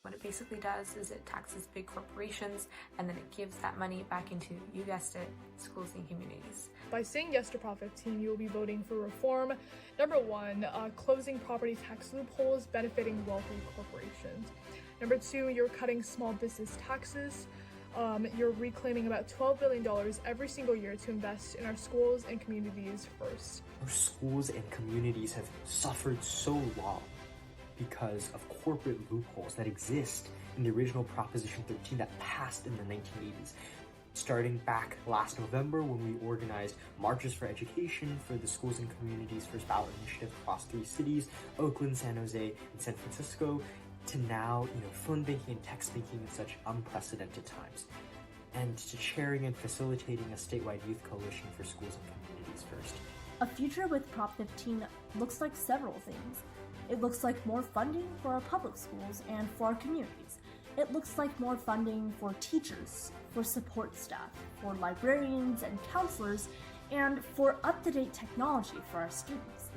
What it basically does is it taxes big corporations and then it gives that money back into, you guessed it, schools and communities. By saying yes to Prop 15, you will be voting for reform. Number one, closing property tax loopholes benefiting wealthy corporations. Number two, you're cutting small business taxes. You're reclaiming about $12 billion every single year to invest in our schools and communities first. Our schools and communities have suffered so long because of corporate loopholes that exist in the original Proposition 13 that passed in the 1980s. Starting back last November when we organized marches for education for the schools and communities first ballot initiative across 3 cities, Oakland, San Jose, and San Francisco, to now, phone banking and text banking in such unprecedented times, and to chairing and facilitating a statewide youth coalition for schools and communities first. A future with Prop 15 looks like several things. It looks like more funding for our public schools and for our communities. It looks like more funding for teachers, for support staff, for librarians and counselors, and for up-to-date technology for our students.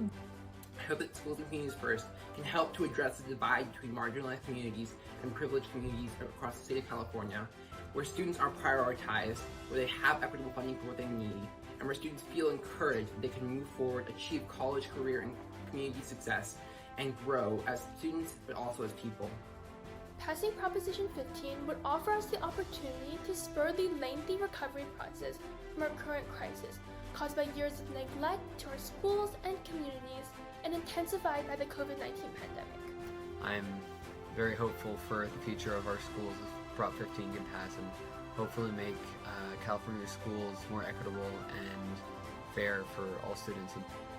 I hope that Schools and Communities First can help to address the divide between marginalized communities and privileged communities across the state of California, where students are prioritized, where they have equitable funding for what they need, and where students feel encouraged that they can move forward, achieve college, career, and community success, and grow as students, but also as people. Passing Proposition 15 would offer us the opportunity to spur the lengthy recovery process from our current crisis, caused by years of neglect to our schools and communities and intensified by the COVID-19 pandemic. I'm very hopeful for the future of our schools if Prop 15 can pass and hopefully make California schools more equitable and fair for all students.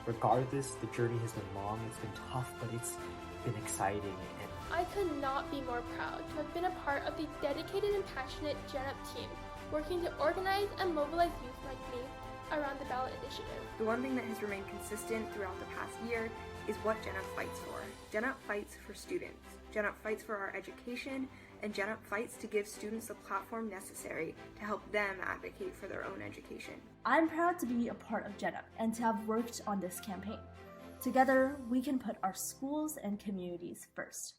Regardless, the journey has been long, it's been tough, but it's been exciting. And I could not be more proud to have been a part of the dedicated and passionate GenUP team, working to organize and mobilize youth like me around the ballot initiative. The one thing that has remained consistent throughout the past year is what GenUP fights for. GenUP fights for students. GenUP fights for our education, and GenUP fights to give students the platform necessary to help them advocate for their own education. I'm proud to be a part of GenUP and to have worked on this campaign. Together, we can put our schools and communities first.